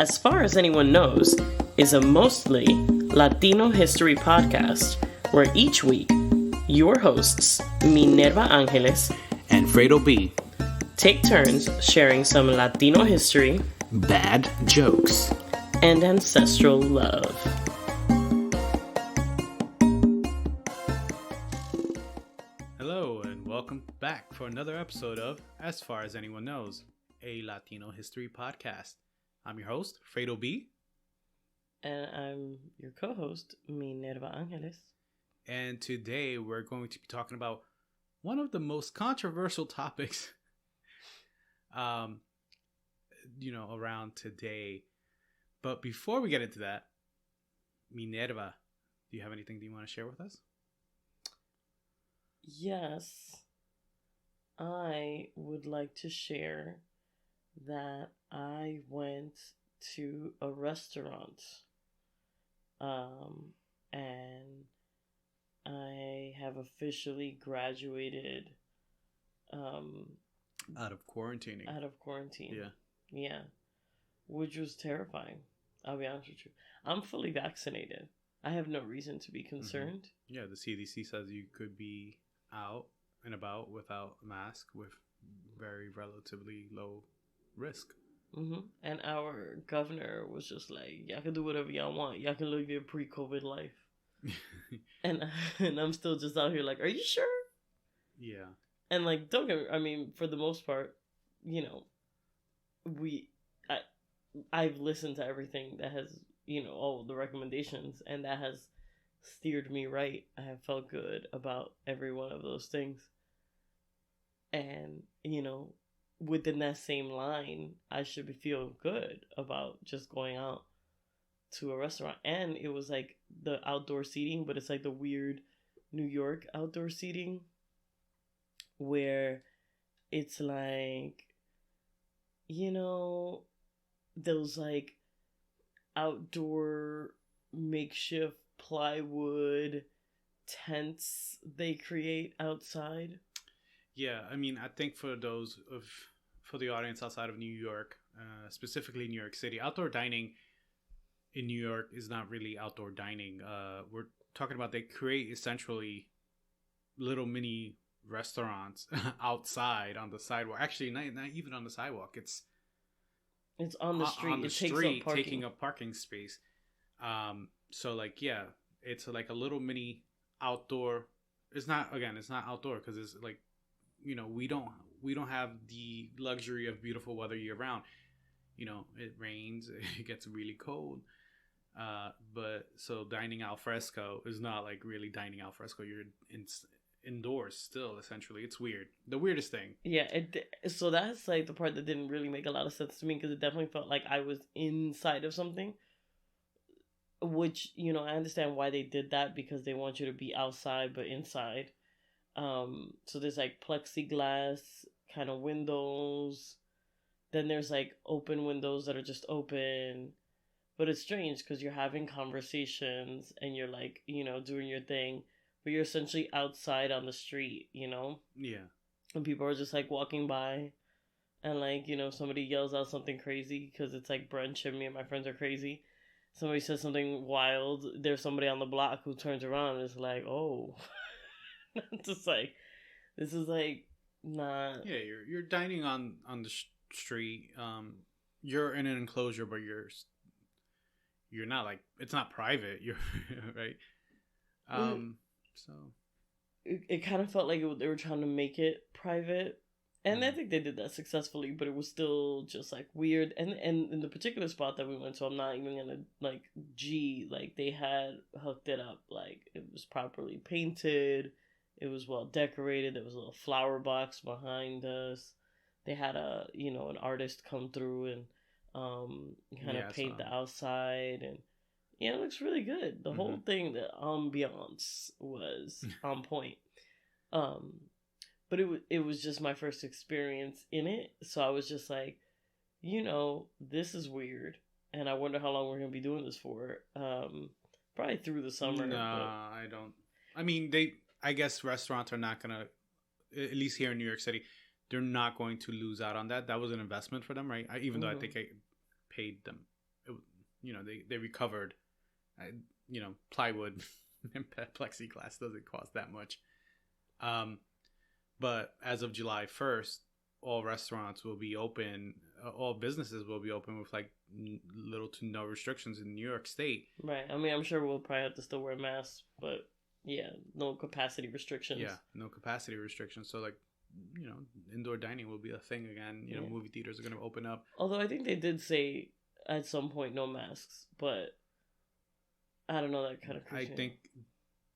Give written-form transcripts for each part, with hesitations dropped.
As Far as Anyone Knows is a mostly Latino history podcast where each week your hosts, Minerva Angeles and Fredo B, take turns sharing some Latino history, bad jokes, and ancestral love. Hello and welcome back for another episode of As Far as Anyone Knows, a Latino history podcast. I'm your host, Fredo B. And I'm your co-host, Minerva Angeles. And today we're going to be talking about one of the most controversial topics, around today. But before we get into that, Minerva, do you have anything that you want to share with us? Yes, I would like to share that I went to a restaurant, and I have officially graduated, Out of quarantining. Yeah, which was terrifying. I'll be honest with you. I'm fully vaccinated. I have no reason to be concerned. Mm-hmm. Yeah, the CDC says you could be out and about without a mask with very relatively low risk. Mm-hmm. And our governor was just like, y'all can do whatever y'all want. Y'all can live your pre-COVID life. and I'm still just out here like, are you sure? Yeah. And like, don't get me, I mean, for the most part, I've listened to everything that has, all the recommendations, and that has steered me right. I have felt good about every one of those things. And, within that same line, I should feel good about just going out to a restaurant. And it was like the outdoor seating, but it's like the weird New York outdoor seating where it's like, those like outdoor makeshift plywood tents they create outside. Yeah, I mean, I think for the audience outside of New York, specifically New York City, outdoor dining in New York is not really outdoor dining. We're talking about they create essentially little mini restaurants outside on the sidewalk. Actually, not even on the sidewalk. It's on the street. On the it street, takes up taking up parking space. So like, yeah, it's like a little mini outdoor. It's not outdoor because it's like, we don't have the luxury of beautiful weather year round. It rains, it gets really cold. But so dining al fresco is not like really dining al fresco. You're indoors still, essentially. It's weird. The weirdest thing. Yeah, so that's like the part that didn't really make a lot of sense to me, because it definitely felt like I was inside of something. Which, I understand why they did that, because they want you to be outside but inside. So there's like plexiglass kind of windows. Then there's like open windows that are just open. But it's strange because you're having conversations and you're like, doing your thing, but you're essentially outside on the street, Yeah. And people are just like walking by, and like, somebody yells out something crazy because it's like brunch and me and my friends are crazy. Somebody says something wild. There's somebody on the block who turns around and is like, oh. Just like, this is like not. Yeah, you're dining on the street. You're in an enclosure, but you're not like, it's not private. You're right. So it kind of felt like they were trying to make it private, and I think they did that successfully, but it was still just like weird. And in the particular spot that we went to, I'm not even gonna like like they had hooked it up, like it was properly painted, it was well decorated, there was a little flower box behind us, they had an artist come through and kind of paint the outside, and it looks really good. The whole thing, the ambiance was on point. But it was just my first experience in it, so I was just like, this is weird, and I wonder how long we're gonna be doing this for. Probably through the summer. No, I don't. I mean, I guess restaurants are not gonna, at least here in New York City, they're not going to lose out on that. That was an investment for them, right? Even though I think I paid them they recovered. Plywood and plexiglass doesn't cost that much. But as of July 1st, all restaurants will be open. All businesses will be open with like little to no restrictions in New York State. Right. I mean, I'm sure we'll probably have to still wear masks, but yeah, no capacity restrictions. Yeah, no capacity restrictions. So like, indoor dining will be a thing again. Movie theaters are going to open up. Although I think they did say at some point no masks, but I don't know, that kind of crazy. I think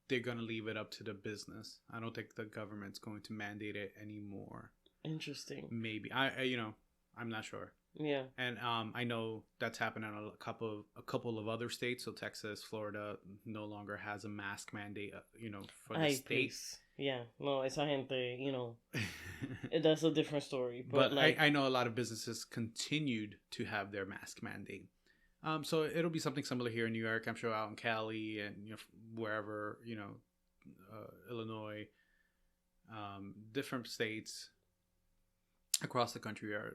they're going to leave it up to the business. I don't think the government's going to mandate it anymore. Interesting. Maybe. I'm not sure. Yeah. And I know that's happened in a couple of other states. So Texas, Florida no longer has a mask mandate, for the state. Yeah. No, esa gente, that's a different story. But like, I know a lot of businesses continued to have their mask mandate. So it'll be something similar here in New York. I'm sure out in Cali and wherever, Illinois, different states across the country are,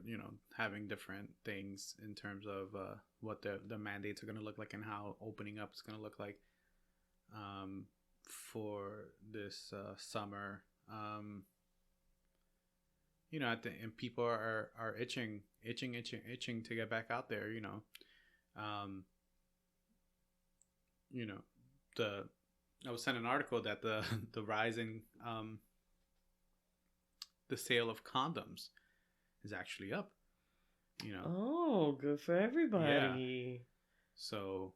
having different things in terms of what the mandates are going to look like and how opening up is going to look like for this summer. And people are itching to get back out there. I was sent an article that the rise in the sale of condoms is actually up. Oh, good for everybody. Yeah. So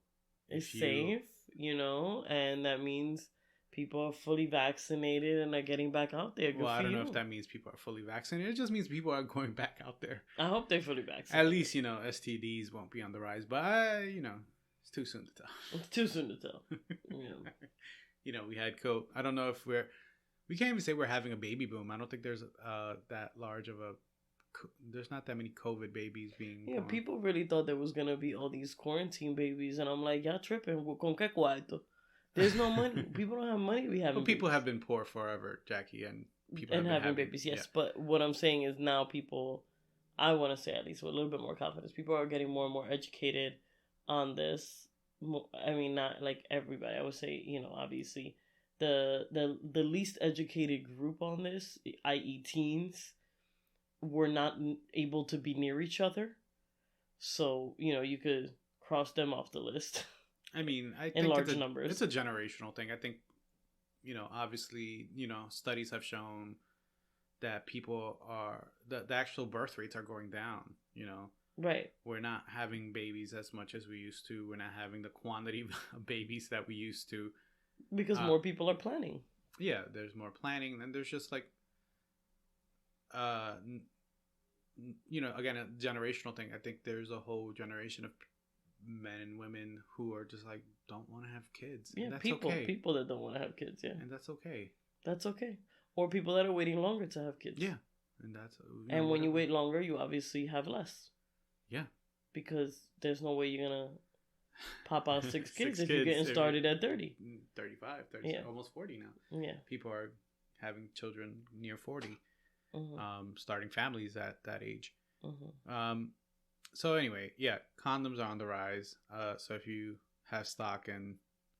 it's safe, and that means people are fully vaccinated and are getting back out there. Good I don't know if that means people are fully vaccinated. It just means people are going back out there. I hope they're fully vaccinated. At least, STDs won't be on the rise, but it's too soon to tell. It's too soon to tell. Yeah. We had COVID. I don't know if we can't even say we're having a baby boom. I don't think there's that large of there's not that many COVID babies being Yeah, born. people really thought there was going to be all these quarantine babies, and I'm like, y'all tripping. Con qué cuarto? There's no money. People don't have money. People have been poor forever, Jackie, and people and have been having babies. Yes, yeah. But what I'm saying is now people, I want to say at least with a little bit more confidence, people are getting more and more educated on this. I mean, not like everybody. I would say, obviously, the least educated group on this, i.e., teens, were not able to be near each other, so you could cross them off the list. I mean, I think in large numbers. It's a generational thing. I think, obviously, studies have shown that people are the actual birth rates are going down. Right. We're not having babies as much as we used to. We're not having the quantity of babies that we used to. Because more people are planning. Yeah, there's more planning, and there's just like, again, a generational thing. I think there's a whole generation of men and women who are just like don't want to have kids. Yeah, that's people that don't want to have kids. Yeah, and that's okay. That's okay. Or people that are waiting longer to have kids. Yeah, and that's and when you wait longer, you obviously have less. Yeah, because there's no way you're gonna pop out 6 kids if you're getting started at 30. 35, 30, yeah. Almost 40 now. Yeah. People are having children near 40, mm-hmm. Starting families at that age. Mm-hmm. So anyway, yeah, condoms are on the rise. So if you have stock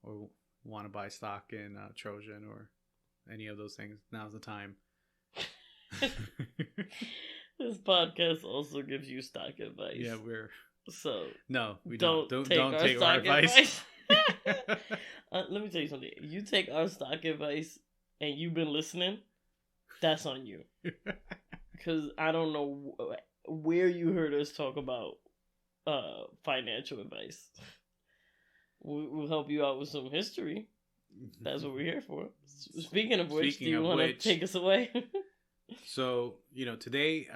or want to buy stock in Trojan or any of those things, now's the time. This podcast also gives you stock advice. Yeah, we don't take our advice. Let me tell you something. You take our stock advice and you've been listening, that's on you. Because I don't know where you heard us talk about financial advice. We'll help you out with some history. That's what we're here for. Speaking of which, do you want to take us away? So, today,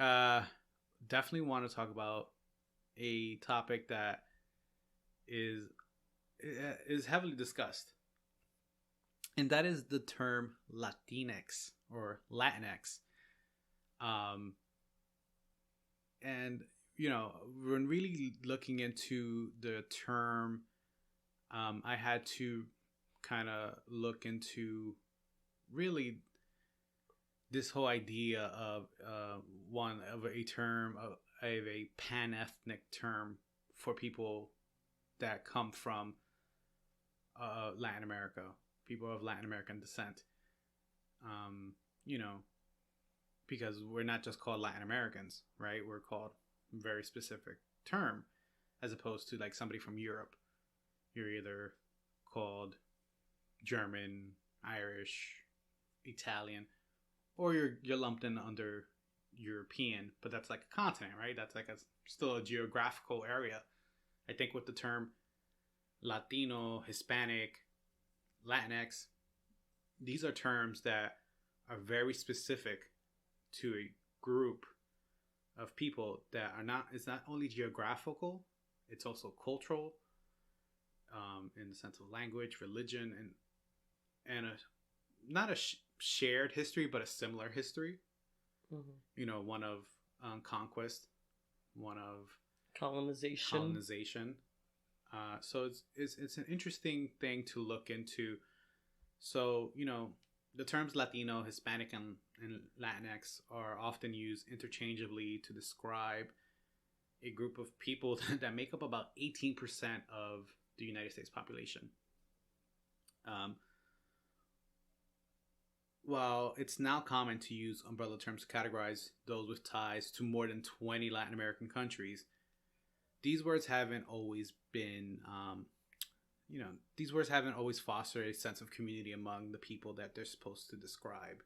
definitely want to talk about a topic that is heavily discussed. And that is the term Latinx or Latinx. And, when really looking into the term, I had to kind of look into really this whole idea of a term of a pan-ethnic term for people that come from Latin America, people of Latin American descent. You know, because we're not just called Latin Americans, right? We're called a very specific term, as opposed to like somebody from Europe. You're either called German, Irish, Italian, or you're lumped in under European, but that's like a continent, right? That's like still a geographical area. I think with the term Latino, Hispanic, Latinx, these are terms that are very specific to a group of people that are not, it's not only geographical, it's also cultural, in the sense of language, religion, and not a shared history, but a similar history. Mm-hmm. You know, one of conquest, one of colonization. So it's an interesting thing to look into. So, you know, the terms Latino, Hispanic, and Latinx are often used interchangeably to describe a group of people that make up about 18% of the United States population. While it's now common to use umbrella terms to categorize those with ties to more than 20 Latin American countries, these words haven't always been, these words haven't always fostered a sense of community among the people that they're supposed to describe.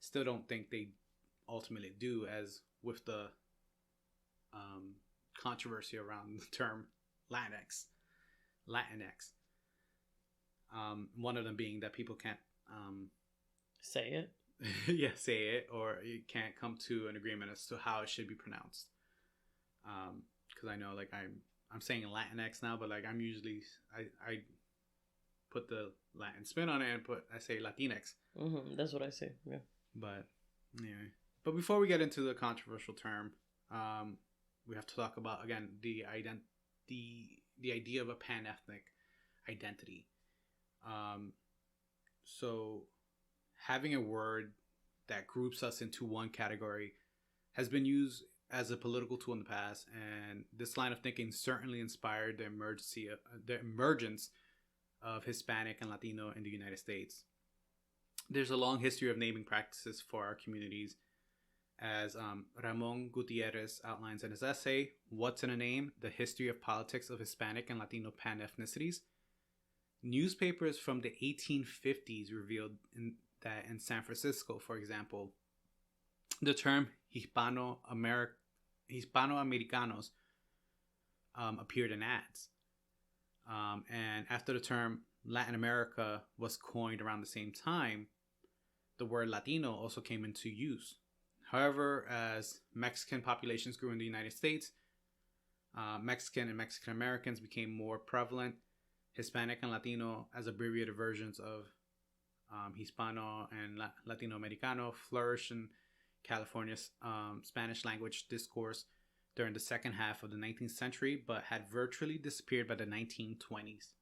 Still don't think they ultimately do, as with the controversy around the term Latinx. One of them being that people can't say it. Yeah, say it, or you can't come to an agreement as to how it should be pronounced. Because I know, like, I'm saying Latinx now, but like I'm usually I put the Latin spin on it and I say Latinx. Mm-hmm, that's what I say. Yeah. But anyway, but before we get into the controversial term, we have to talk about again the idea of a pan-ethnic identity. So having a word that groups us into one category has been used as a political tool in the past, and this line of thinking certainly inspired the emergence of Hispanic and Latino in the United States. There's a long history of naming practices for our communities, as Ramon Gutierrez outlines in his essay, What's in a Name? The History of Politics of Hispanic and Latino Pan-Ethnicities. Newspapers from the 1850s revealed that in San Francisco, for example, the term Hispano-Americanos appeared in ads. And after the term Latin America was coined around the same time, the word Latino also came into use. However, as Mexican populations grew in the United States, Mexican and Mexican Americans became more prevalent. Hispanic and Latino as abbreviated versions of Hispano and Latino Americano flourished in California's Spanish language discourse during the second half of the 19th century, but had virtually disappeared by the 1920s.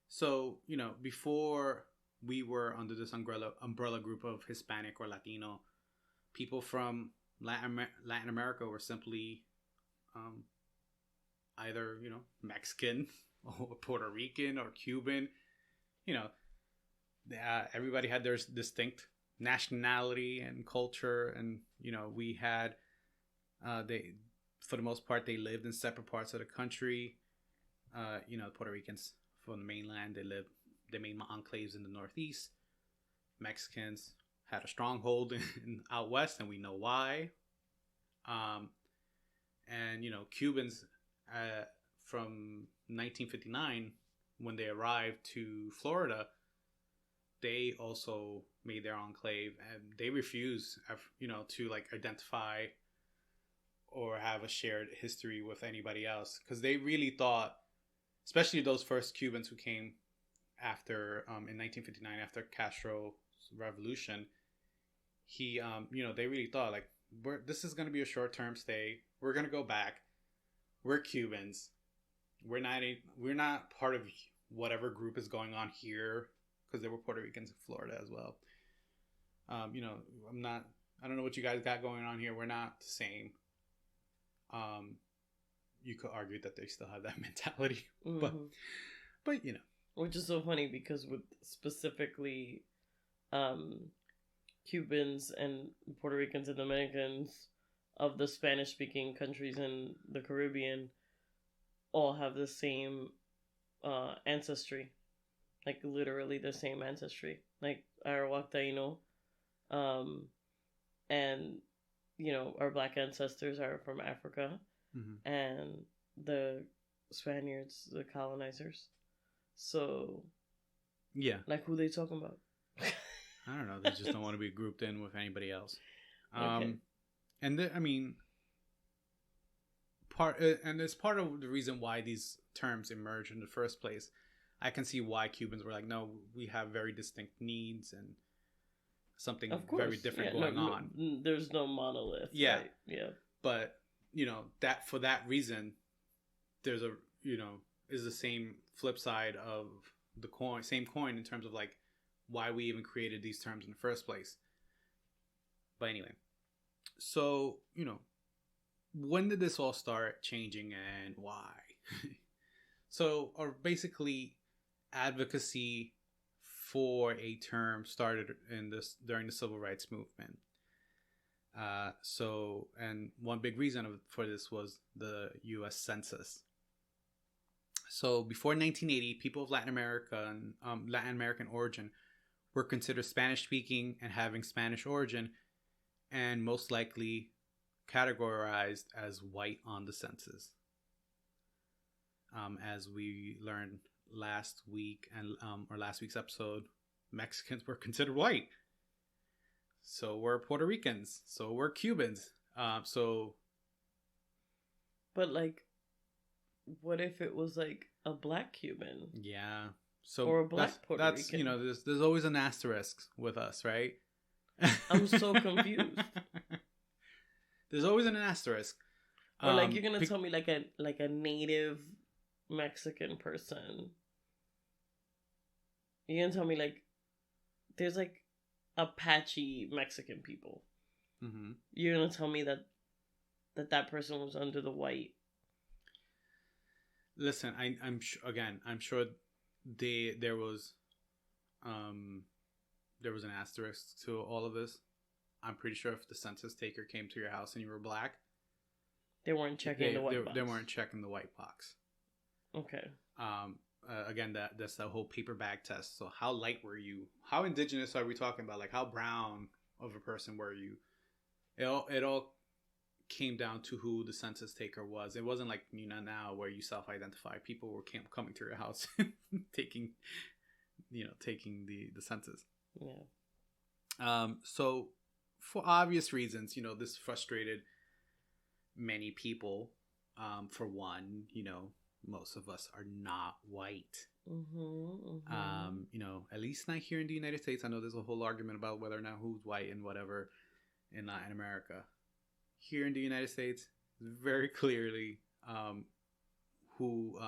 So, you know, before we were under this umbrella group of Hispanic or Latino, people from Latin America were simply either, you know, Mexican or Puerto Rican or Cuban. You know, everybody had their distinct nationality and culture, and you know, we had they, for the most part, they lived in separate parts of the country. You know, the Puerto Ricans from the mainland, they made enclaves in the Northeast. Mexicans had a stronghold in out west, and we know why. And you know, Cubans from 1959, when they arrived to Florida, they also made their enclave, and they refused, you know, to like identify or have a shared history with anybody else, because they really thought, especially those first Cubans who came after in 1959 after Castro's revolution, he you know, they really thought like, this is going to be a short-term stay. We're going to go back. We're Cubans. We're not part of whatever group is going on here, because there were Puerto Ricans in Florida as well. You know, I don't know what you guys got going on here. We're not the same. you could argue that they still have that mentality. Mm-hmm. But you know, which is so funny because with specifically Cubans and Puerto Ricans and Dominicans of the Spanish speaking countries in the Caribbean all have the same ancestry, like literally the same ancestry, like Arawak Taino, and you know our black ancestors are from Africa, mm-hmm. and the Spaniards, the colonizers. So yeah, like who they talking about? I don't know. They just don't want to be grouped in with anybody else. Okay. And I mean, and it's part of the reason why these terms emerged in the first place. I can see why Cubans were like, no, we have very distinct needs and something very different going on. There's no monolith. Yeah. Right? Yeah. But, you know, that for that reason, there's a, you know, is the same flip side of the same coin in terms of like why we even created these terms in the first place. But anyway, so, you know, when did this all start changing and why? So, or basically advocacy for a term started during the civil rights movement. And one big reason for this was the U.S. Census. So before 1980, people of Latin America and Latin American origin were considered Spanish speaking and having Spanish origin, and most likely categorized as white on the census. As we learned last week or last week's episode, Mexicans were considered white. So were Puerto Ricans. So were Cubans. But like, what if it was like a black Cuban? Yeah. So or a black Puerto Rican. You know, there's always an asterisk with us, right? I'm so confused. There's always an asterisk. Or like you're gonna tell me like a native Mexican person. You're gonna tell me like there's like Apache Mexican people. Mm-hmm. You're gonna tell me that person was under the white. Listen, I'm sure there was an asterisk to all of this. I'm pretty sure if the census taker came to your house and you were black, they weren't checking the white box. They weren't checking the white box. Okay. Again, that's the whole paper bag test. So how light were you? How indigenous are we talking about? Like how brown of a person were you? It all came down to who the census taker was. It wasn't like now where you self-identify. People were coming to your house taking the census. Yeah. So for obvious reasons, this frustrated many people. For one, most of us are not white. Mm-hmm, mm-hmm. At least not here in the United States. I know there's a whole argument about whether or not who's white and whatever in Latin America. Here in the United States, very clearly who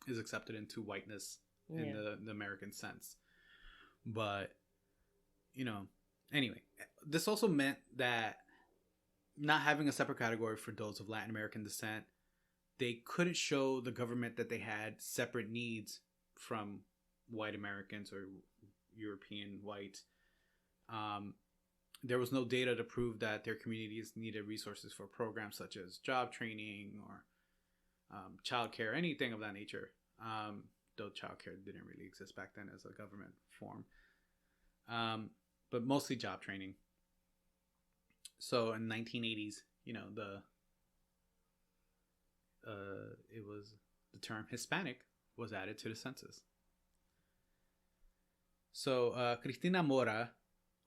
is accepted into whiteness in the American sense. But, anyway, this also meant that not having a separate category for those of Latin American descent, they couldn't show the government that they had separate needs from white Americans or European whites. There was no data to prove that their communities needed resources for programs such as job training or childcare, anything of that nature. Though childcare didn't really exist back then as a government form. But mostly job training. So in 1980s, it was the term Hispanic was added to the census. So Cristina Mora,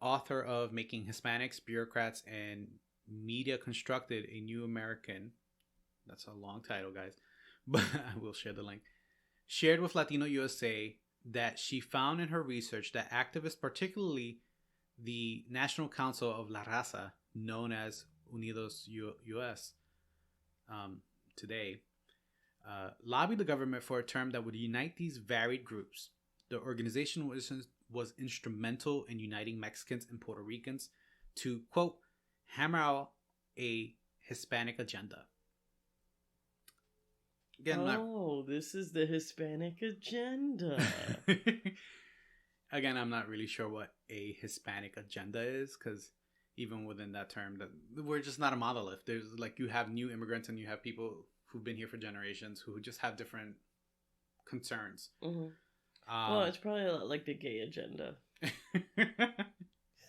author of Making Hispanics, Bureaucrats, and Media Constructed a New American, that's a long title, guys, but I will share the link, shared with Latino USA that she found in her research that activists, particularly the National Council of La Raza, known as Unidos US today, lobbied the government for a term that would unite these varied groups. The organization was instrumental in uniting Mexicans and Puerto Ricans to, quote, hammer out a Hispanic agenda. Again, this is the Hispanic agenda. Again, I'm not really sure what a Hispanic agenda is, because even within that term, that we're just not a monolith. There's like, you have new immigrants and you have people who've been here for generations who just have different concerns. Mm-hmm. Well, it's probably a lot like the gay agenda.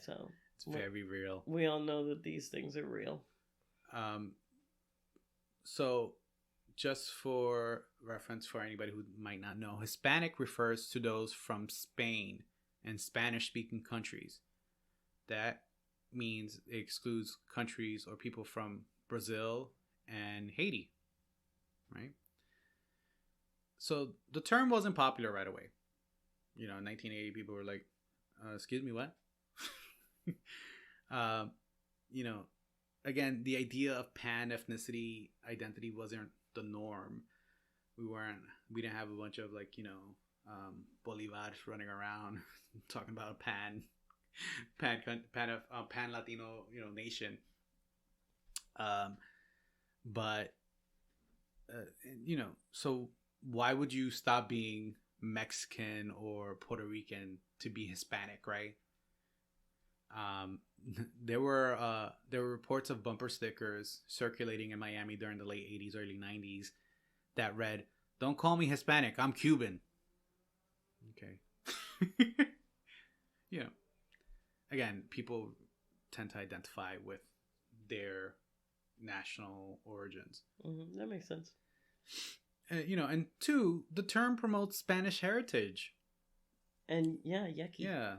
So it's very real. We all know that these things are real. So just for reference for anybody who might not know, Hispanic refers to those from Spain and Spanish-speaking countries. That means it excludes countries or people from Brazil and Haiti, right? So the term wasn't popular right away. You know, in 1980, people were like, excuse me, what? You know, again, the idea of pan-ethnicity identity wasn't the norm. We didn't have a bunch of like, you know, Bolivars running around talking about a pan Latino, you know, nation. But you know, so why would you stop being Mexican or Puerto Rican to be Hispanic, right? There were reports of bumper stickers circulating in Miami during the late 80s, early 90s that read, "Don't call me Hispanic, I'm Cuban." Okay. You know, again, people tend to identify with their national origins. Mm-hmm. That makes sense. You know, and two, the term promotes Spanish heritage. And yeah, yucky. Yeah.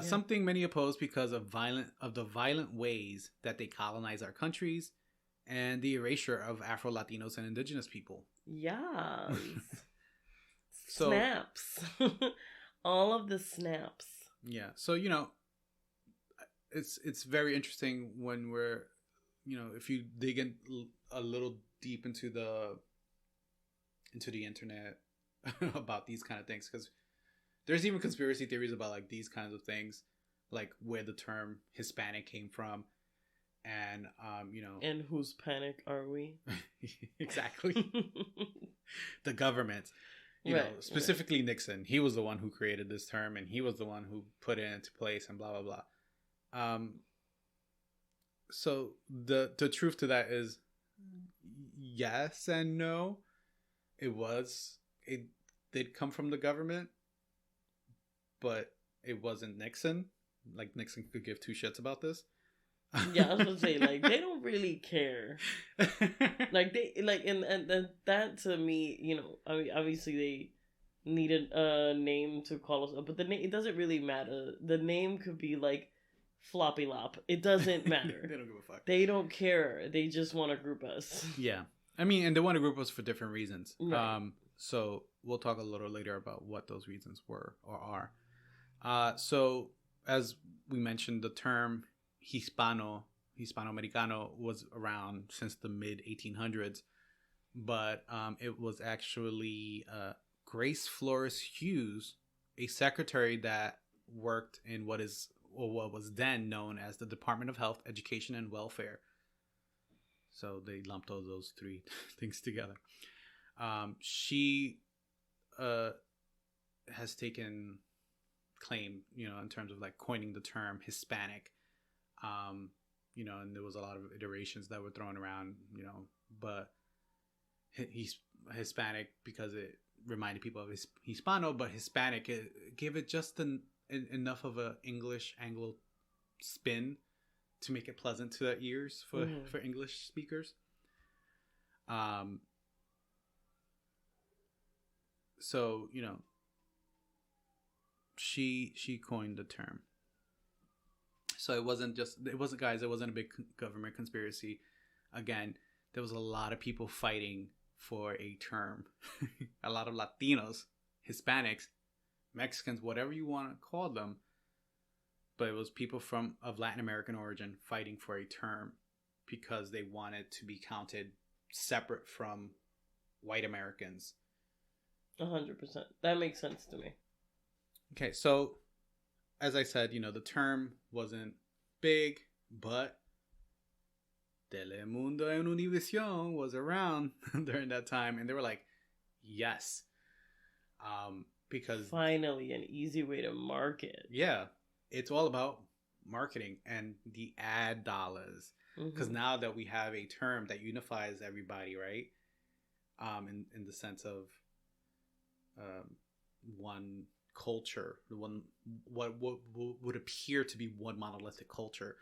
Something many oppose because of the violent ways that they colonize our countries and the erasure of Afro-Latinos and indigenous people. Yes. Snaps. All of the snaps. Yeah. So, you know, it's very interesting when we're, you know, if you dig in a little deep into the internet about these kind of things, because there's even conspiracy theories about like these kinds of things, like where the term Hispanic came from, and you know, and whose panic are we? Exactly. The government, you know, specifically Nixon. He was the one who created this term, and he was the one who put it into place, and blah blah blah. So the truth to that is yes and no. It did come from the government, but it wasn't Nixon. Like, Nixon could give two shits about this. Yeah, I was gonna say, like, they don't really care. Like, they, like, and that to me, you know, I mean, obviously they needed a name to call us up, but the name, it doesn't really matter. The name could be like Floppy Lop. It doesn't matter. They don't give a fuck. They don't care. They just want to group us. Yeah. I mean, and they want to group us for different reasons. Right. So we'll talk a little later about what those reasons were or are. So as we mentioned, the term Hispano-Americano was around since the mid 1800s, but it was actually Grace Flores Hughes, a secretary that worked in what was then known as the Department of Health, Education, and Welfare. So they lumped all those three things together. She has taken claim, you know, in terms of like coining the term Hispanic. You know, and there was a lot of iterations that were thrown around, you know, but he's Hispanic because it reminded people of Hispano, but Hispanic, it gave it just enough of a English Anglo spin to make it pleasant to the ears for English speakers. So, you know, she coined the term. So it wasn't a big government conspiracy. Again, there was a lot of people fighting for a term. A lot of Latinos, Hispanics, Mexicans, whatever you want to call them. But it was people of Latin American origin fighting for a term because they wanted to be counted separate from white Americans. 100%. That makes sense to me. Okay, so as I said, you know, the term wasn't big, but Lemundo and Univision was around during that time, and they were like, Yes. Because finally an easy way to market. Yeah, it's all about marketing and the ad dollars. Because now that we have a term that unifies everybody, right? In the sense of one culture, what would appear to be one monolithic culture,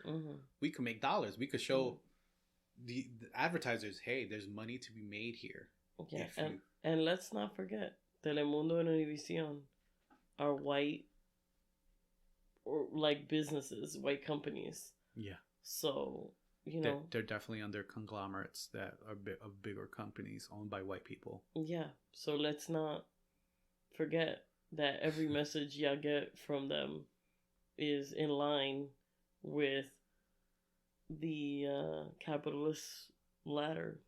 we could make dollars. We could show the advertisers, hey, there's money to be made here. Yeah, and let's not forget, Telemundo and Univision are white, or like businesses, white companies. Yeah. So, they're definitely under conglomerates that are of bigger companies owned by white people. Yeah. So let's not forget that every message y'all get from them is in line with the capitalist ladder.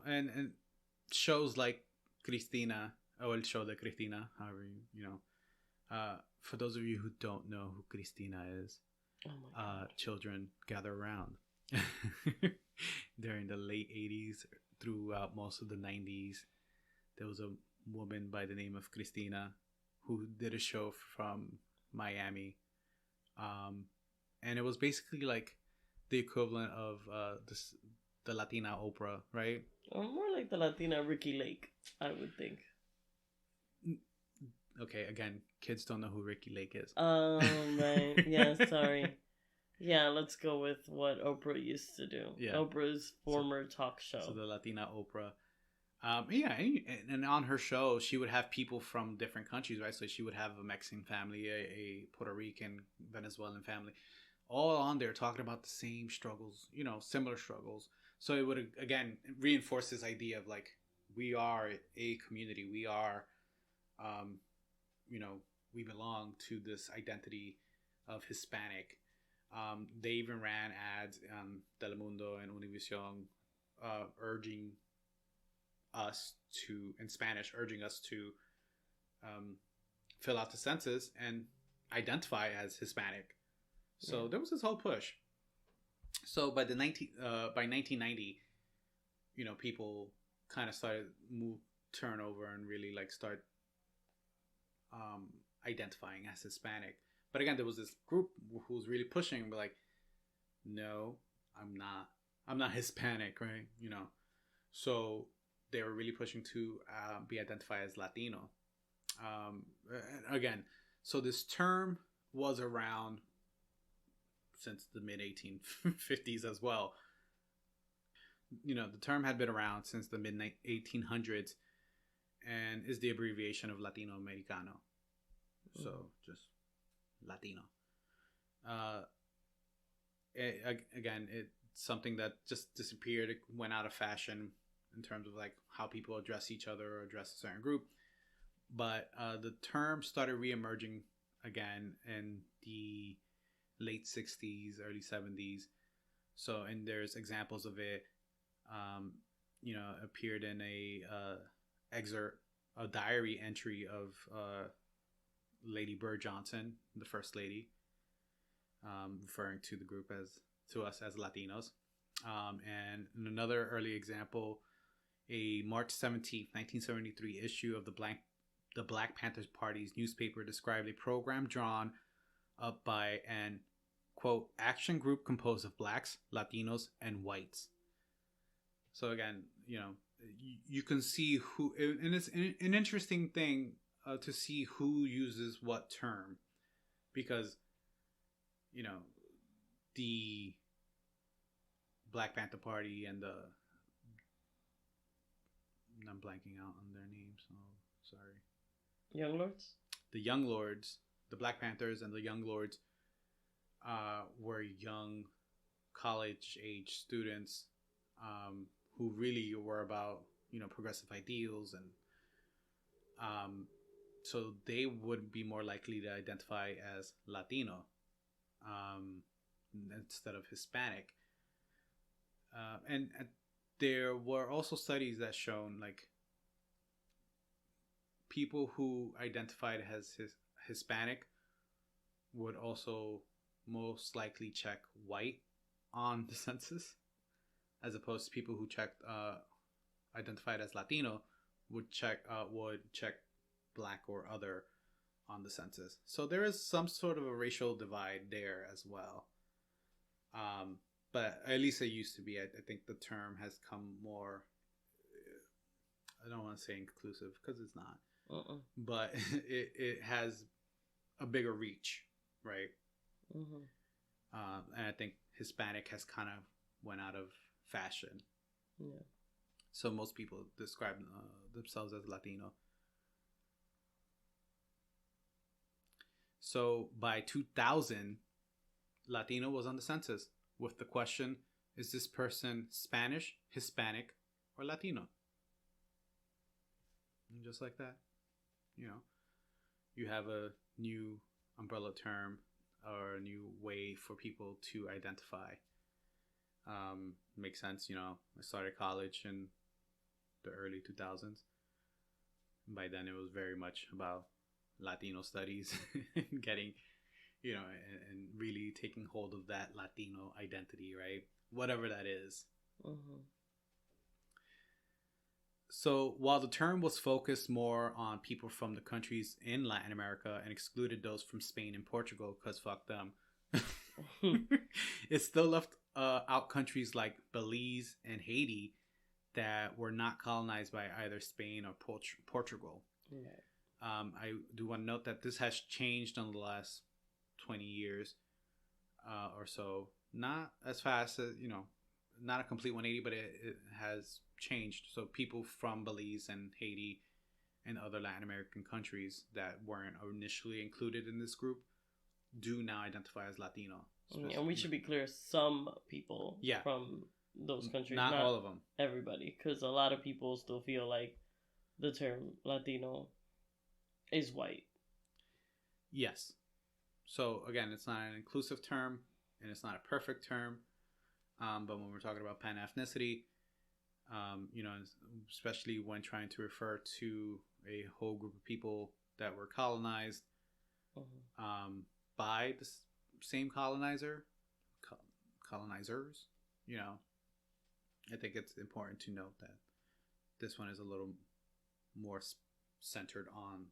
And shows like Cristina, or El Show de Cristina, however for those of you who don't know who Cristina is, children gather around. During the late 80s, throughout most of the 90s, there was a woman by the name of Cristina who did a show from Miami. And it was basically like the equivalent of the Latina Oprah, right? Or more like the Latina Ricky Lake, I would think. Okay, again, kids don't know who Ricky Lake is. Right. Yeah, sorry. Yeah, let's go with what Oprah used to do. Yeah. Oprah's former talk show. So the Latina Oprah. And on her show, she would have people from different countries, right? So she would have a Mexican family, a Puerto Rican, Venezuelan family, all on there talking about the same struggles, similar struggles. So it would, again, reinforce this idea of like, we are a community. We are, we belong to this identity of Hispanic. They even ran ads on Telemundo and Univision urging us to, in Spanish, urging us to fill out the census and identify as Hispanic. So there was this whole push. So by 1990, people kind of started turn over and really like start identifying as Hispanic. But again, there was this group who was really pushing, but like, no, I'm not Hispanic, right? So they were really pushing to be identified as Latino. Again, so this term was around since the mid 1850s as well. The term had been around since the mid 1800s and is the abbreviation of Latino Americano. So just Latino. Again, it's something that just disappeared. It went out of fashion in terms of like how people address each other or address a certain group. But the term started reemerging again in the late 60s, early 70s. So, and there's examples of it, appeared in a diary entry of Lady Bird Johnson, the First Lady, referring to the group to us as Latinos. And in another early example, a March 17th, 1973 issue of the Black Panthers Party's newspaper described a program drawn up by an, quote, action group composed of blacks, Latinos, and whites. So again, you can see who, and it's an interesting thing to see who uses what term, because, the Black Panther Party and I'm blanking out on their names, so sorry. Young Lords? The Young Lords, the Black Panthers and the Young Lords were young college-age students who really were about, progressive ideals, and so they would be more likely to identify as Latino instead of Hispanic. And there were also studies that shown like people who identified as Hispanic would also most likely check white on the census, as opposed to people who checked identified as Latino would check black or other on the census. So there is some sort of a racial divide there as well. But at least it used to be. I think the term has come more, I don't want to say inclusive because it's not, but it has a bigger reach, right? Mm-hmm. And I think Hispanic has kind of went out of fashion. Yeah. So most people describe themselves as Latino. So by 2000, Latino was on the census with the question, is this person Spanish, Hispanic, or Latino? And just like that, you have a new umbrella term or a new way for people to identify. Makes sense, I started college in the early 2000s. By then it was very much about Latino studies getting, and really taking hold of that Latino identity, right? Whatever that is. Mm-hmm. So while the term was focused more on people from the countries in Latin America and excluded those from Spain and Portugal, because fuck them, it still left out countries like Belize and Haiti that were not colonized by either Spain or Portugal. Yeah. I do want to note that this has changed in the last 20 years or so. Not as fast as, not a complete 180, but it has changed. So people from Belize and Haiti and other Latin American countries that weren't initially included in this group do now identify as Latino. And we should be clear, some people from those countries. Not all of them. Everybody. Because a lot of people still feel like the term Latino is white. Yes. So again, it's not an inclusive term and it's not a perfect term. But when we're talking about pan-ethnicity, especially when trying to refer to a whole group of people that were colonized by the same colonizers, I think it's important to note that this one is a little more centered on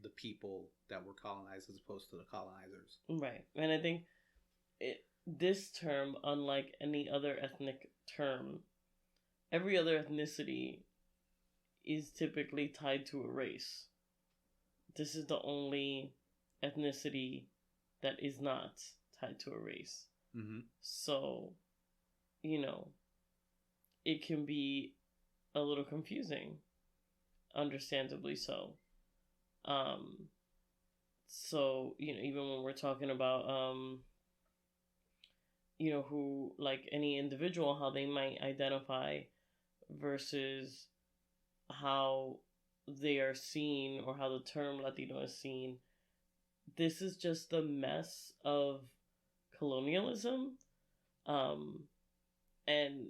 the people that were colonized as opposed to the colonizers. Right. And I think this term, unlike any other ethnic term, every other ethnicity is typically tied to a race. This is the only ethnicity that is not tied to a race. Mm-hmm. So, it can be a little confusing, understandably so. So, even when we're talking about, who, like any individual, how they might identify versus how they are seen or how the term Latino is seen, this is just the mess of colonialism. And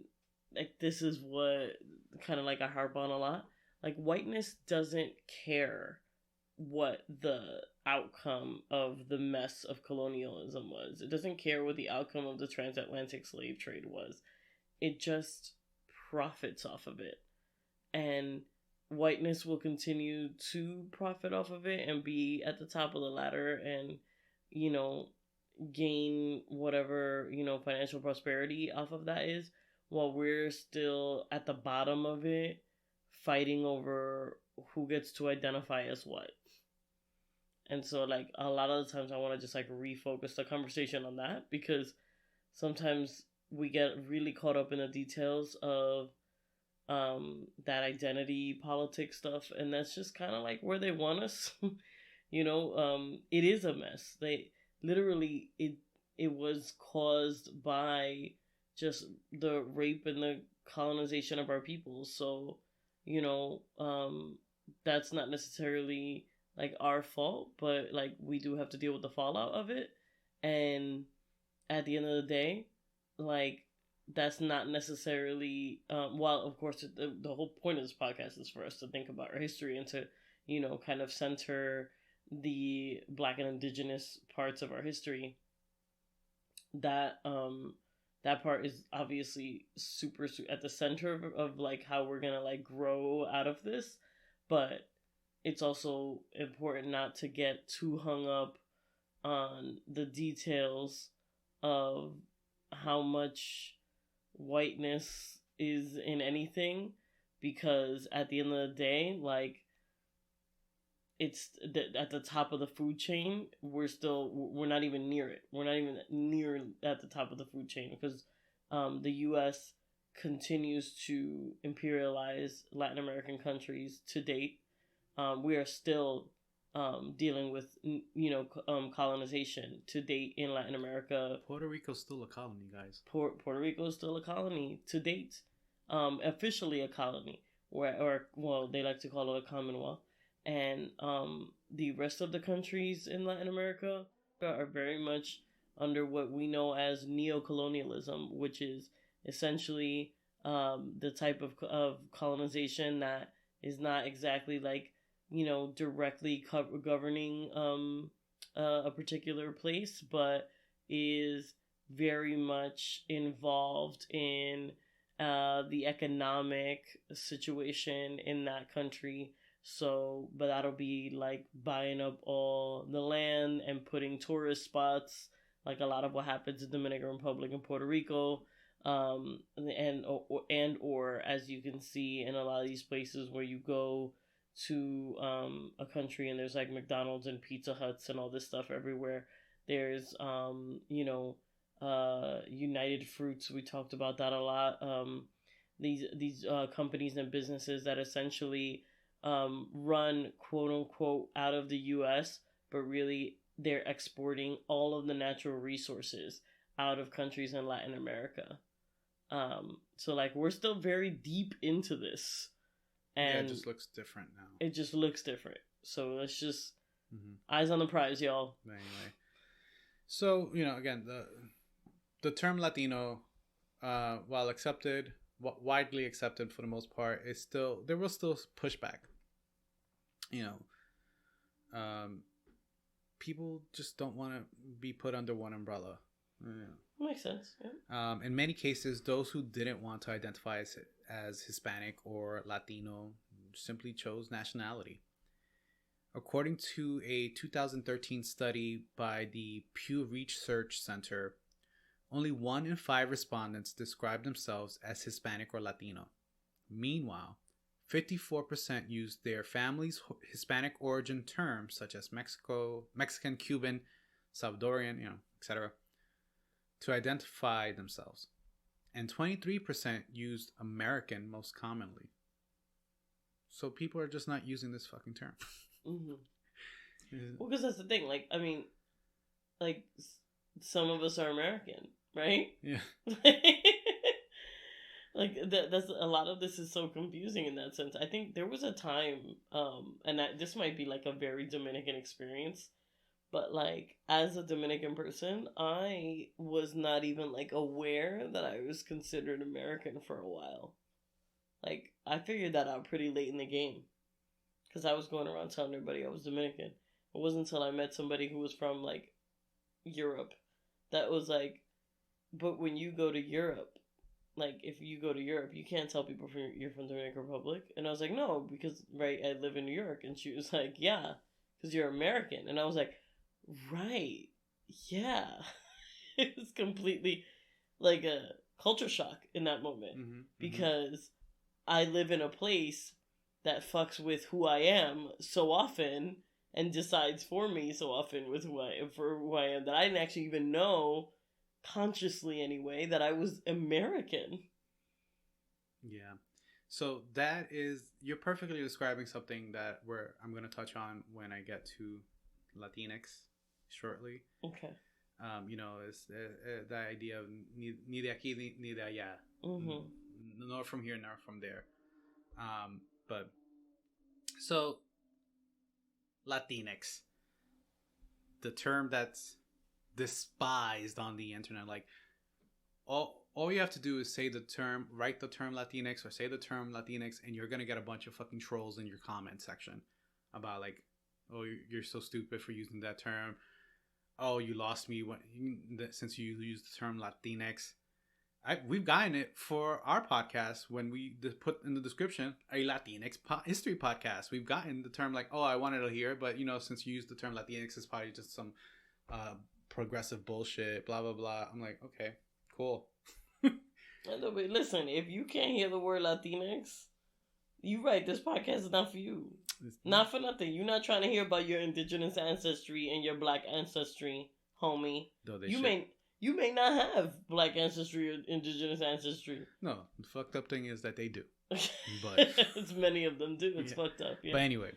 like, this is what kind of like I harp on a lot. Like, whiteness doesn't care what the outcome of the mess of colonialism was. It doesn't care what the outcome of the transatlantic slave trade was. It just profits off of it. And whiteness will continue to profit off of it and be at the top of the ladder and, gain whatever, financial prosperity off of that is, while we're still at the bottom of it, fighting over who gets to identify as what. And so, like, a lot of the times I want to just, like, refocus the conversation on that, because sometimes we get really caught up in the details of that identity politics stuff, and that's just kind of like where they want us. It is a mess. They literally, it was caused by just the rape and the colonization of our people. So, that's not necessarily like our fault, but like we do have to deal with the fallout of it. And at the end of the day, like, that's not necessarily while of course the whole point of this podcast is for us to think about our history and to kind of center the Black and Indigenous parts of our history, that that part is obviously super, at the center of like how we're gonna like grow out of this, but it's also important not to get too hung up on the details of how much whiteness is in anything, because at the end of the day, like, it's at the top of the food chain. We're not even near it. We're not even near at the top of the food chain, because the U.S. continues to imperialize Latin American countries to date. We are still dealing with colonization to date in Latin America. Puerto Rico's still a colony, guys. Puerto Rico is still a colony to date, officially a colony, or they like to call it a commonwealth, and the rest of the countries in Latin America are very much under what we know as neocolonialism, which is essentially the type of colonization that is not exactly like, directly governing a particular place, but is very much involved in the economic situation in that country. So, but that'll be like buying up all the land and putting tourist spots, like a lot of what happens in Dominican Republic and Puerto Rico, or as you can see in a lot of these places where you go to a country and there's like McDonald's and Pizza Huts and all this stuff everywhere. There's United Fruits. We talked about that a lot. These companies and businesses that essentially run quote unquote out of the U.S., but really they're exporting all of the natural resources out of countries in Latin America. So like we're still very deep into this. And it just looks different now. It just looks different. So let's just eyes on the prize, y'all. Anyway, so again, the term Latino, while accepted, widely accepted for the most part, there was still pushback. People just don't want to be put under one umbrella. Makes sense. Yeah. In many cases, those who didn't want to identify as Hispanic or Latino simply chose nationality. According to a 2013 study by the Pew Research Center, only 1 in 5 respondents described themselves as Hispanic or Latino. Meanwhile, 54% used their family's Hispanic origin terms such as Mexican, Cuban, Salvadorian, etc., to identify themselves. And 23% used American most commonly. So people are just not using this fucking term. Well, because that's the thing. Like, I mean, like, some of us are American, right? Yeah. Like, that's a lot of this is so confusing in that sense. I think there was a time, and this might be like a very Dominican experience, but like as a Dominican person, I was not even like aware that I was considered American for a while. Like, I figured that out pretty late in the game, because I was going around telling everybody I was Dominican. It wasn't until I met somebody who was from like Europe that was like, but when you go to Europe, like, if you go to Europe, you can't tell people you're from Dominican Republic. And I was like, no, because, right, I live in New York. And she was like, yeah, because you're American. And I was like, right, yeah. It was completely like a culture shock in that moment. Because I live in a place that fucks with who I am so often and decides for me so often with who I am, that I didn't actually even know, consciously anyway, that I was American. Yeah. So that is, you're perfectly describing something that I'm going to touch on when I get to Latinx shortly. Okay. It's the idea of ni de aquí ni de allá. Nor from here nor from there. But so Latinx, the term that's despised on the internet, like all you have to do is write the term Latinx or say the term Latinx, and you're gonna get a bunch of fucking trolls in your comment section about like, oh, you're so stupid for using that term. Oh, you lost me since you used the term Latinx. we've gotten it for our podcast when we put in the description a Latinx history podcast. We've gotten the term like, oh, I wanted to hear it, but since you use the term Latinx, it's probably just some progressive bullshit, blah blah blah. I'm like, okay, cool. No, but listen, if you can't hear the word Latinx, you right. This podcast is not for you. Not for nothing. You're not trying to hear about your indigenous ancestry and your black ancestry, homie. You may not have black ancestry or indigenous ancestry. No, the fucked up thing is that they do. But it's many of them do. It's fucked up. Yeah. But anyway,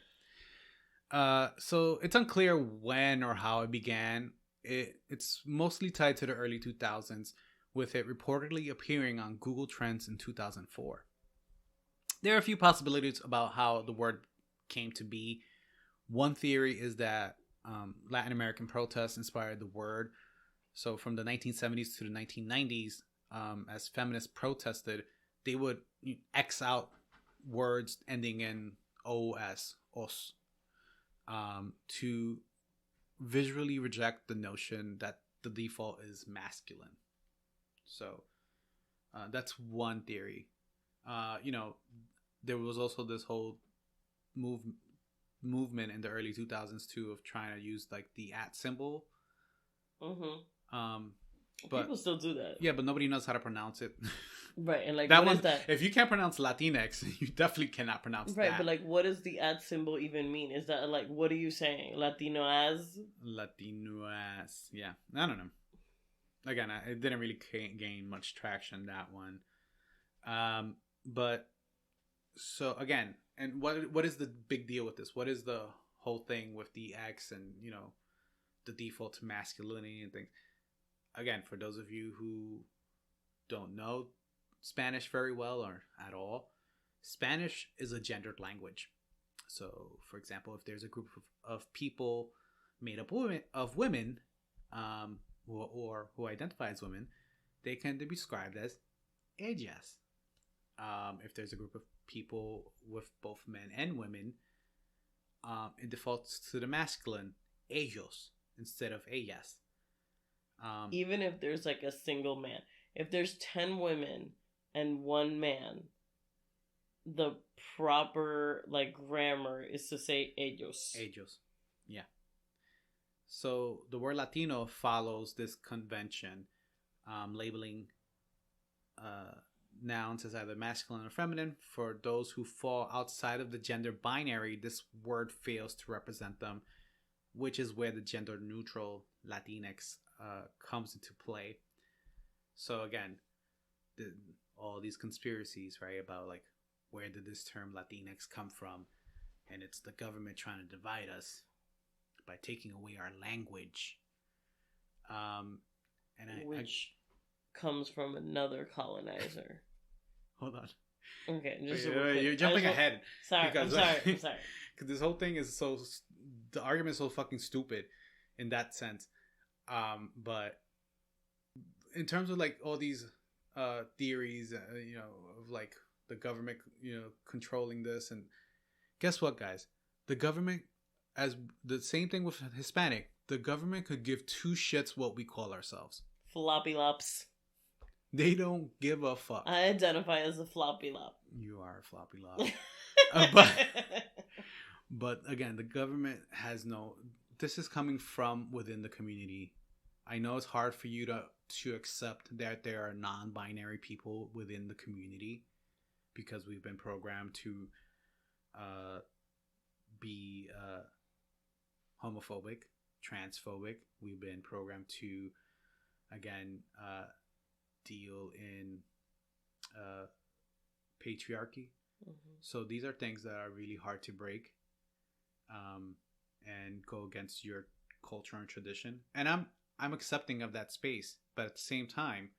so it's unclear when or how it began. It's mostly tied to the early 2000s, with it reportedly appearing on Google Trends in 2004. There are a few possibilities about how the word came to be. One theory is that Latin American protests inspired the word. So from the 1970s to the 1990s, as feminists protested, they would X out words ending in os, to visually reject the notion that the default is masculine. So that's one theory. There was also this whole movement in the early 2000s too of trying to use like the @ symbol. But people still do that. Yeah, but nobody knows how to pronounce it. Right, and like that what one, is that? If you can't pronounce Latinx, you definitely cannot pronounce that. Right, but like what does the @ symbol even mean? Is that like what are you saying? Latino as? Yeah. I don't know. Again, it didn't really gain much traction, that one. But so again, and what is the big deal with this? What is the whole thing with the X and the default to masculinity and things? Again, for those of you who don't know Spanish very well or at all, Spanish is a gendered language. So, for example, if there's a group of people made up of women, or who identify as women, they can be described as ellas. If there's a group of people with both men and women, it defaults to the masculine, ellos, instead of ellas. Even if there's like a single man, if there's 10 women and 1 man, the proper like grammar is to say ellos. Yeah. So the word Latino follows this convention, labeling nouns as either masculine or feminine. For those who fall outside of the gender binary, this word fails to represent them, which is where the gender neutral Latinx comes into play. So again, all these conspiracies, right, about like where did this term Latinx come from, and it's the government trying to divide us by taking away our language, which comes from another colonizer. Hold on. Okay, just you're jumping ahead. Sorry, I'm sorry. Because this whole thing is the argument is so fucking stupid in that sense. But in terms of like all these theories, of like the government, controlling this, and guess what, guys? The government, as the same thing with Hispanic, the government could give 2 shits what we call ourselves. Floppy lops. They don't give a fuck. I identify as a floppy lop. You are a floppy lop. But again, the government has this is coming from within the community. I know it's hard for you to accept that there are non-binary people within the community because we've been programmed to be homophobic, transphobic. We've been programmed to, again, deal in patriarchy. Mm-hmm. So these are things that are really hard to break, and go against your culture and tradition. And I'm accepting of that space, but at the same time,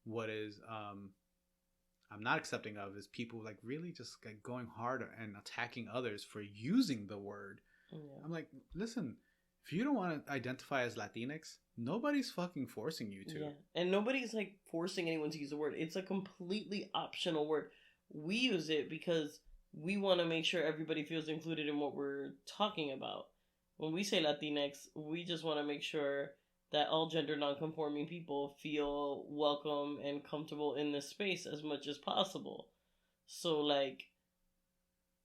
what is I'm not accepting of is people like really just like going hard and attacking others for using the word. Yeah. I'm like, listen, if you don't want to identify as Latinx, nobody's fucking forcing you to. Yeah. And nobody's like forcing anyone to use the word. It's a completely optional word. We use it because we want to make sure everybody feels included in what we're talking about. When we say Latinx, we just want to make sure that all gender nonconforming people feel welcome and comfortable in this space as much as possible. So like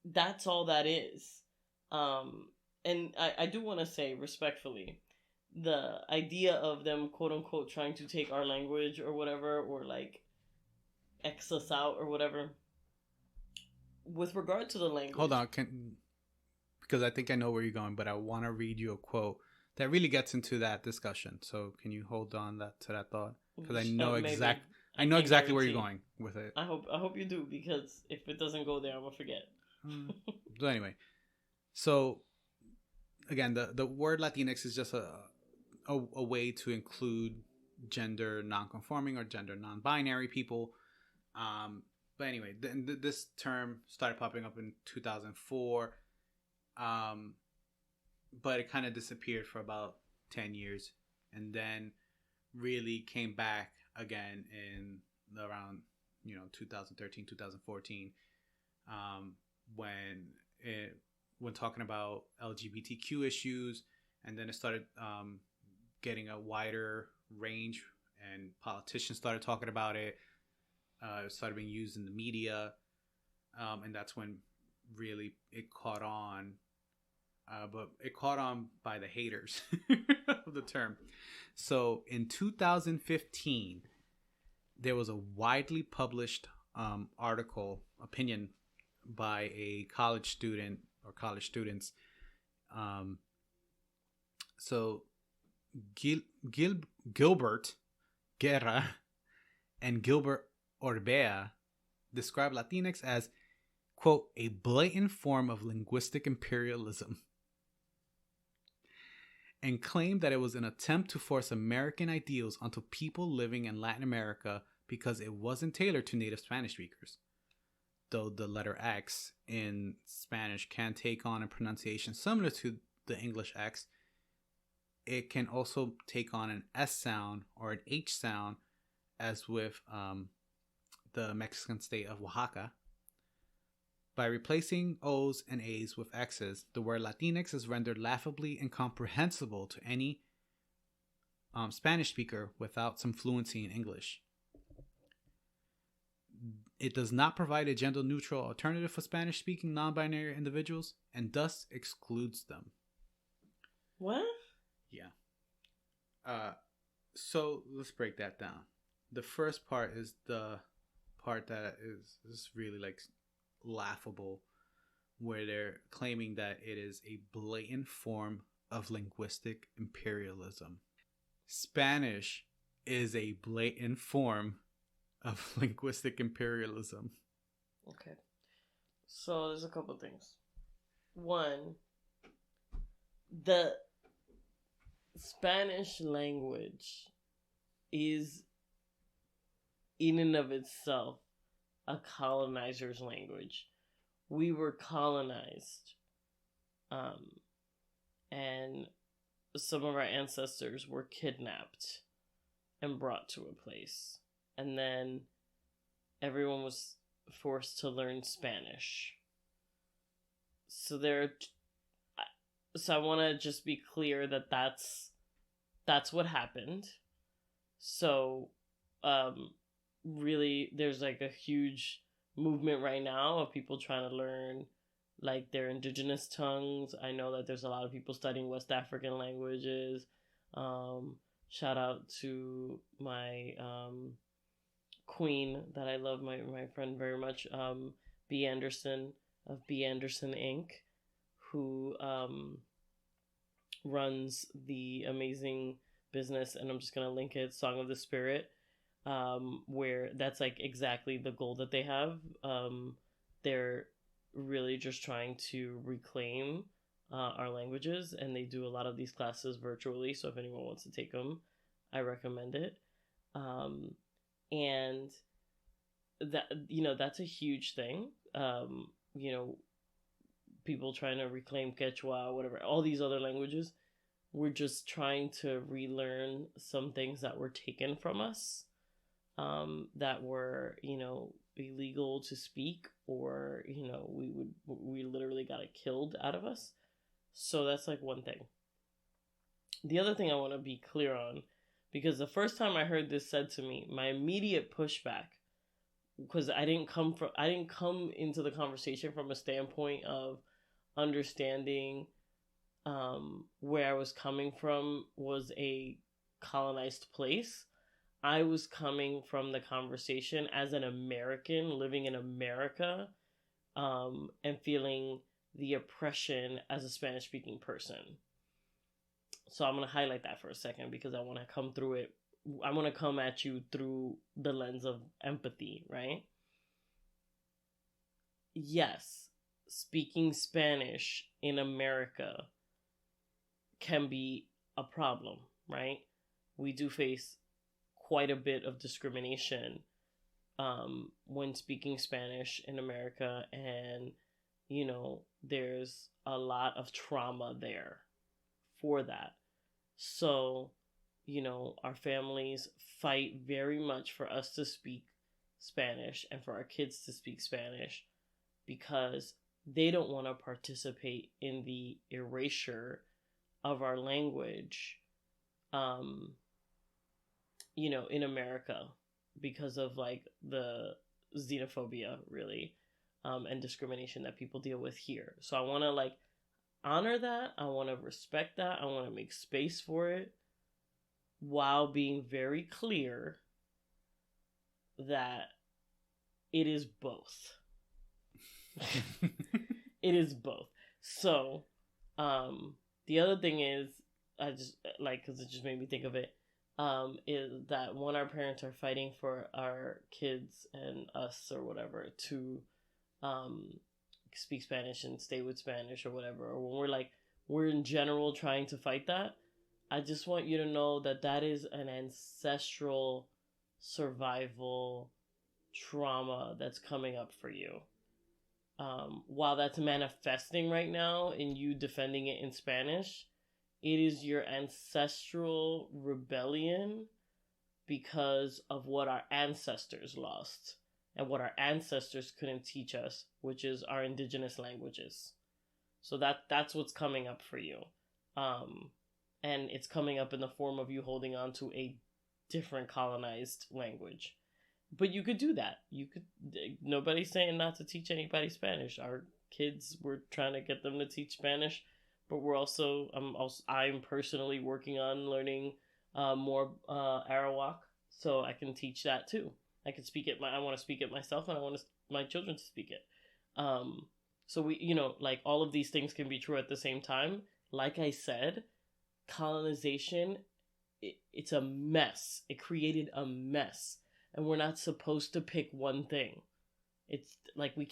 that's all that is. And I do want to say respectfully, the idea of them quote unquote trying to take our language or whatever, or like X us out or whatever, with regard to the language. Hold on, because I think I know where you're going, but I want to read you a quote that really gets into that discussion. So can you hold on to that thought? Because I know I know exactly where you're going with it. I hope you do, because if it doesn't go there, I'm gonna forget. So anyway, so again, the word Latinx is just a way to include gender non-conforming or gender non-binary people. But anyway, this term started popping up in 2004, but it kind of disappeared for about 10 years, and then really came back again in around 2013, 2014, when talking about LGBTQ issues, and then it started getting a wider range, and politicians started talking about it. It started being used in the media, and that's when really it caught on. But it caught on by the haters of the term. So in 2015, there was a widely published opinion by a college student or college students. So Gilbert Guerra and Gilbert Orbea describe Latinx as, quote, a blatant form of linguistic imperialism, and claimed that it was an attempt to force American ideals onto people living in Latin America because it wasn't tailored to native Spanish speakers. Though the letter X in Spanish can take on a pronunciation similar to the English X, it can also take on an S sound or an H sound, as with the Mexican state of Oaxaca. By replacing O's and A's with X's, the word Latinx is rendered laughably incomprehensible to any Spanish speaker without some fluency in English. It does not provide a gender-neutral alternative for Spanish-speaking non-binary individuals, and thus excludes them. What? Yeah. So let's break that down. The first part is the part that is really like laughable, where they're claiming that it is a blatant form of linguistic imperialism. Spanish is a blatant form of linguistic imperialism. Okay. So there's a couple things. One, the Spanish language is in and of itself a colonizer's language. We were colonized. And some of our ancestors were kidnapped and brought to a place. And then everyone was forced to learn Spanish. So I want to just be clear that that's what happened. So, really, there's like a huge movement right now of people trying to learn like their indigenous tongues. I know that there's a lot of people studying West African languages. Shout out to my queen that I love, my friend very much, B. Anderson of B. Anderson Inc., who runs the amazing business, and I'm just going to link it, Song of the Spirit, where that's like exactly the goal that they have. They're really just trying to reclaim our languages, and they do a lot of these classes virtually, so if anyone wants to take them, I recommend it. And that, that's a huge thing. People trying to reclaim Quechua, whatever, all these other languages. We're just trying to relearn some things that were taken from us, that were, illegal to speak, or, we literally got it killed out of us. So that's like one thing. the other thing I want to be clear on, because the first time I heard this said to me, my immediate pushback, because I didn't come into the conversation from a standpoint of understanding where I was coming from was a colonized place. I was coming from the conversation as an American living in America, and feeling the oppression as a Spanish speaking person. So I'm going to highlight that for a second because I want to come through it. I want to come at you through the lens of empathy, right? Yes, speaking Spanish in America can be a problem, right? We do face quite a bit of discrimination when speaking Spanish in America, and there's a lot of trauma there for that. So our families fight very much for us to speak Spanish and for our kids to speak Spanish because they don't want to participate in the erasure of our language in America because of like the xenophobia really and discrimination that people deal with here. So I want to like honor that. I want to respect that. I want to make space for it while being very clear that it is both. It is both. So the other thing is, I just like, because it just made me think of it, is that when our parents are fighting for our kids and us or whatever to speak Spanish and stay with Spanish or whatever, or when we're in general trying to fight that, I just want you to know that that is an ancestral survival trauma that's coming up for you. While that's manifesting right now in you defending it in Spanish, it is your ancestral rebellion because of what our ancestors lost and what our ancestors couldn't teach us, which is our indigenous languages. So that's what's coming up for you. And it's coming up in the form of you holding on to a different colonized language. But you could do that. Nobody's saying not to teach anybody Spanish. Our kids, we're trying to get them to teach Spanish, but I'm personally working on learning more Arawak, so I can teach that too. I can speak it. I want to speak it myself, and I want my children to speak it. So we, like all of these things can be true at the same time. Like I said, colonization, it's a mess. It created a mess. And we're not supposed to pick one thing. It's like we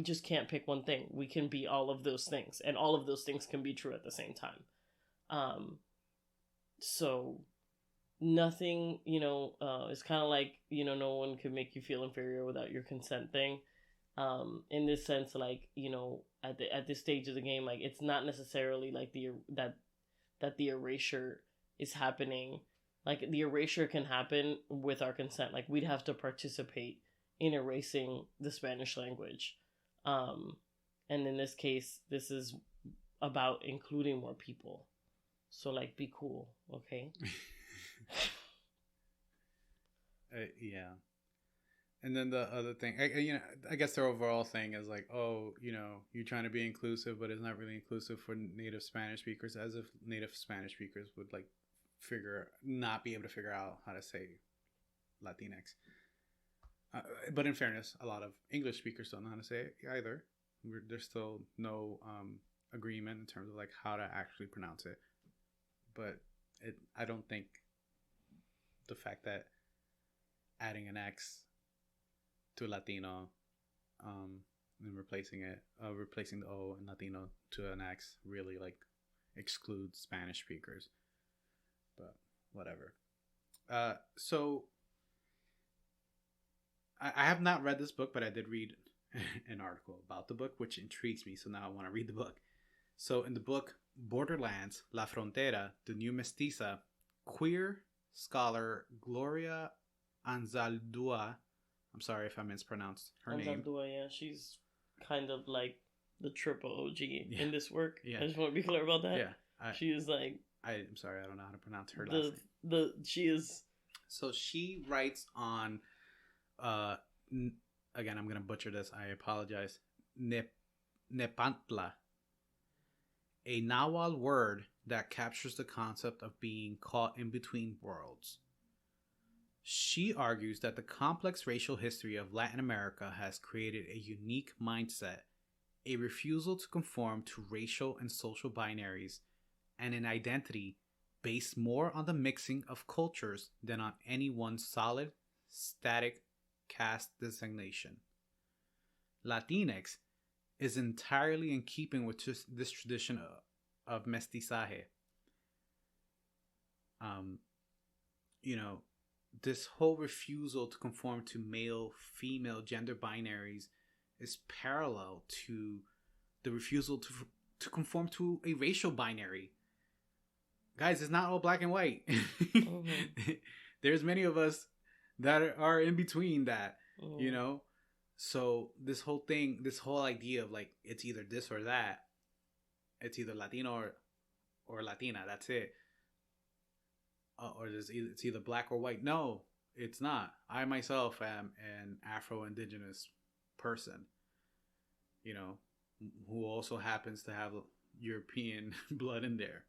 just can't pick one thing. We can be all of those things. And all of those things can be true at the same time. So nothing, it's kind of like, no one can make you feel inferior without your consent thing. In this sense, like, at this stage of the game, like, it's not necessarily like that the erasure is happening. Like, the erasure can happen with our consent. Like, we'd have to participate in erasing the Spanish language. And in this case, this is about including more people. So, like, be cool, okay? Yeah. And then the other thing, I guess their overall thing is like, oh, you're trying to be inclusive, but it's not really inclusive for native Spanish speakers, as if native Spanish speakers would like not be able to figure out how to say Latinx. But in fairness, a lot of English speakers don't know how to say it either. There's still no agreement in terms of like how to actually pronounce it. But I don't think the fact that adding an X to Latino and replacing the O and Latino to an X really like excludes Spanish speakers. But whatever. So I have not read this book, but I did read an article about the book, which intrigues me. So now I want to read the book. So in the book Borderlands, La Frontera, the New Mestiza, queer scholar Gloria Anzaldúa, I'm sorry if I mispronounced her name. Anzaldúa, yeah, she's kind of like the triple OG in this work. Yeah. I just want to be clear about that. Yeah. She is like I'm sorry, I don't know how to pronounce her last name. She is. So she writes on, again, I'm gonna butcher this. I apologize. Nepantla, a Nahuatl word that captures the concept of being caught in between worlds. She argues that the complex racial history of Latin America has created a unique mindset, a refusal to conform to racial and social binaries, and an identity based more on the mixing of cultures than on any one solid, static caste designation. Latinx is entirely in keeping with this tradition of mestizaje. This whole refusal to conform to male, female gender binaries is parallel to the refusal to conform to a racial binary. Guys, it's not all black and white. Mm-hmm. There's many of us that are in between that, mm-hmm. So this whole idea of like, it's either this or that. It's either Latino or Latina. That's it. Or it's either black or white. No, it's not. I myself am an Afro-Indigenous person, who also happens to have European blood in there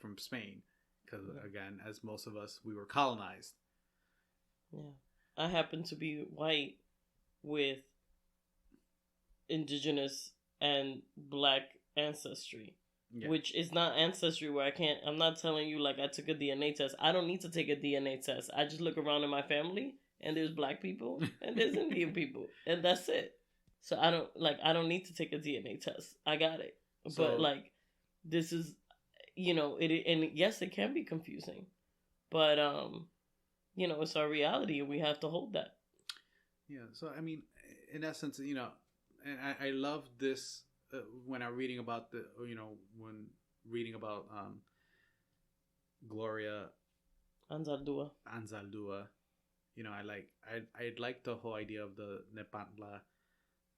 from Spain. Because, again, as most of us, we were colonized. Yeah. I happen to be white with Indigenous and black ancestry. Yeah. Which is not ancestry where I'm not telling you like I took a DNA test. I don't need to take a DNA test. I just look around in my family and there's black people and there's Indian people and that's it. So I don't need to take a DNA test. I got it. But this is, and yes, it can be confusing, but it's our reality and we have to hold that. Yeah. So, I mean, in essence, and I love this. When I'm reading about Gloria Anzaldúa, I like the whole idea of the Nepantla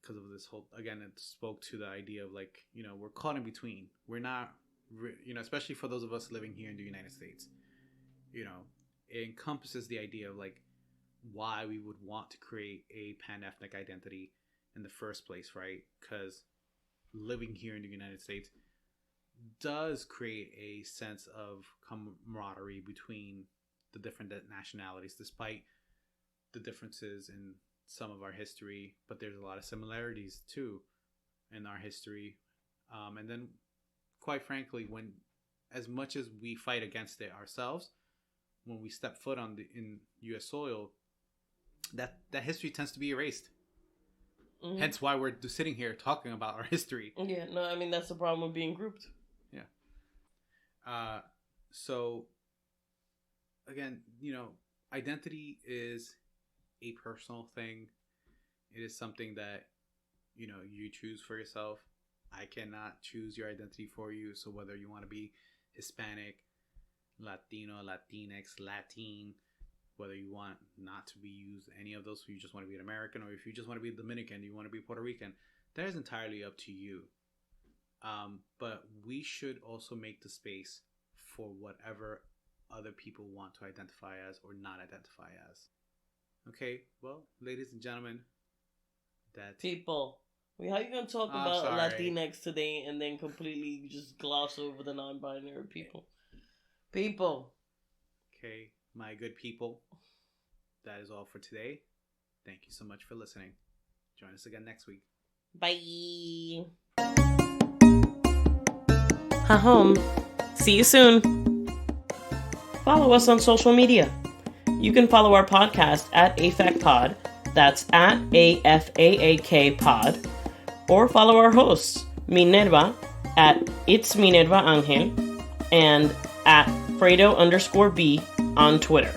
because of this whole, again, it spoke to the idea of we're caught in between. We're not, especially for those of us living here in the United States, it encompasses the idea of why we would want to create a pan-ethnic identity in the first place, right? Because living here in the United States does create a sense of camaraderie between the different nationalities, despite the differences in some of our history. But there's a lot of similarities too in our history. And then, quite frankly, when as much as we fight against it ourselves, when we step foot in U.S. soil, that history tends to be erased. Mm-hmm. Hence why we're sitting here talking about our history. Yeah, no, I mean, that's the problem with being grouped. Yeah. So, again, identity is a personal thing. It is something that, you choose for yourself. I cannot choose your identity for you. So whether you want to be Hispanic, Latino, Latinx, Latin, whether you want not to be used any of those, you just want to be an American, or if you just want to be Dominican, you want to be Puerto Rican, that is entirely up to you. But we should also make the space for whatever other people want to identify as or not identify as. Okay, well, ladies and gentlemen, that people. How you gonna talk about Latinx today and then completely just gloss over the non-binary people? People. Okay. My good people, that is all for today. Thank you so much for listening. Join us again next week. Bye. Ha-home. See you soon. Follow us on social media. You can follow our podcast at AFACPod. That's at AFAAK Pod. Or follow our hosts, Minerva at It's Minerva Angel and at Fredo_B on Twitter.